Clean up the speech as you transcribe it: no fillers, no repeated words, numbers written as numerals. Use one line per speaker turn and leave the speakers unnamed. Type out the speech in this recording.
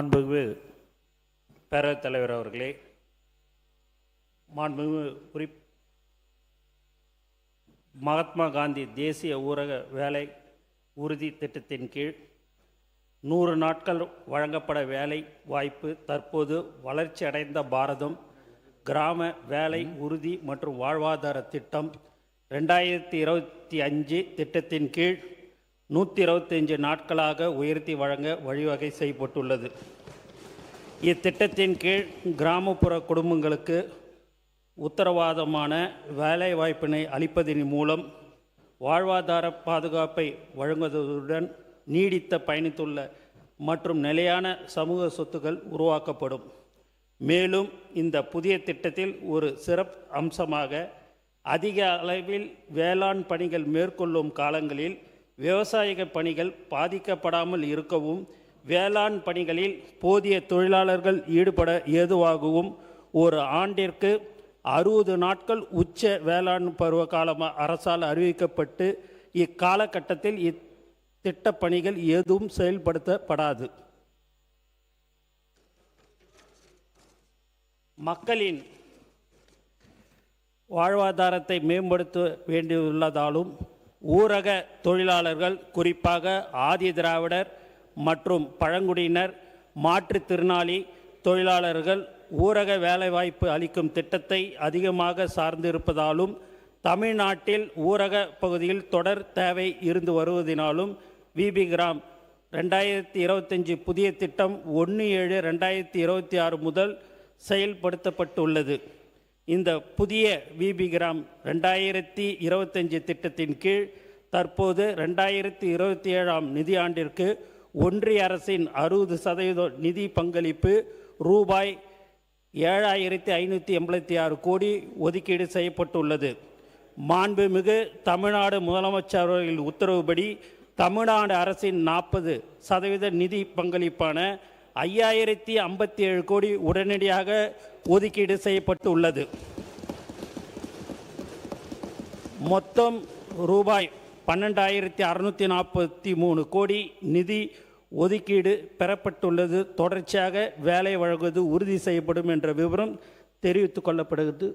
மாண்புமிகு பேரவைத் தலைவர் அவர்களே, மாண்புமிகு மகாத்மா காந்தி தேசிய ஊரக வேலை உறுதி திட்டத்தின் கீழ் 100 நாட்கள் வழங்கப்பட வேலை வாய்ப்பு தற்போது வளர்ச்சி அடைந்த பாரதம் கிராம வேலை உறுதி மற்றும் வாழ்வாதார திட்டம் 2025 திட்டத்தின் கீழ் 125 நாட்களாக உயர்த்தி வழங்க வழிவகை செய்யப்பட்டுள்ளது. இத்திட்டத்தின் கீழ் கிராமப்புற குடும்பங்களுக்கு உத்தரவாதமான வேலைவாய்ப்பினை அளிப்பதன் மூலம் வாழ்வாதார பாதுகாப்பை வழங்குவதுடன் நீடித்த பயணித்துள்ள மற்றும் நிலையான சமூக சொத்துக்கள் உருவாக்கப்படும். மேலும் இந்த புதிய திட்டத்தில் ஒரு சிறப்பு அம்சமாக அதிக அளவில் வேளாண் பணிகள் மேற்கொள்ளும் காலங்களில் விவசாய பணிகள் பாதிக்கப்படாமல் இருக்கவும், வேளாண் பணிகளில் போதிய தொழிலாளர்கள் ஈடுபட ஏதுவாகவும் ஒரு ஆண்டிற்கு 60 நாட்கள் உச்ச வேளாண் பருவ காலமாக அரசால் அறிவிக்கப்பட்டு இக்காலகட்டத்தில் இத்திட்டப் பணிகள் எதுவும் செயல்படுத்தப்படாது. மக்களின் வாழ்வாதாரத்தை மேம்படுத்த வேண்டியுள்ளதாலும் ஊரக தொழிலாளர்கள், குறிப்பாக ஆதி திராவிடர் மற்றும் பழங்குடியினர், மாற்றுத்திறனாளி தொழிலாளர்கள் ஊரக வேலைவாய்ப்பு அளிக்கும் திட்டத்தை அதிகமாக சார்ந்திருப்பதாலும் தமிழ்நாட்டில் ஊரக பகுதியில் தொடர் தேவை இருந்து வருவதினாலும் விபி கிராம் 2025 புதிய திட்டம் 1/7/2026 முதல் செயல்படுத்தப்பட்டுள்ளது. இந்த புதிய விபி கிராம் 2025 திட்டத்தின் கீழ் தற்போது 2027 நிதியாண்டிற்கு ஒன்றிய அரசின் 60% நிதி பங்களிப்பு ரூபாய் 7,586 கோடி ஒதுக்கீடு செய்யப்பட்டுள்ளது. மாண்புமிகு தமிழ்நாடு முதலமைச்சர் அவர்களின் உத்தரவுப்படி தமிழ்நாடு அரசின் 40% நிதி பங்களிப்பான 5,057 கோடி உடனடியாக ஒதுக்கீடு செய்யப்பட்டுள்ளது. மொத்தம் ரூபாய் 12,643 கோடி நிதி ஒதுக்கீடு பெறப்பட்டுள்ளது. தொடர்ச்சியாக வேலை வழங்குவது உறுதி செய்யப்படும் என்ற விவரம் தெரிவித்துக் கொள்ளப்படுகிறது.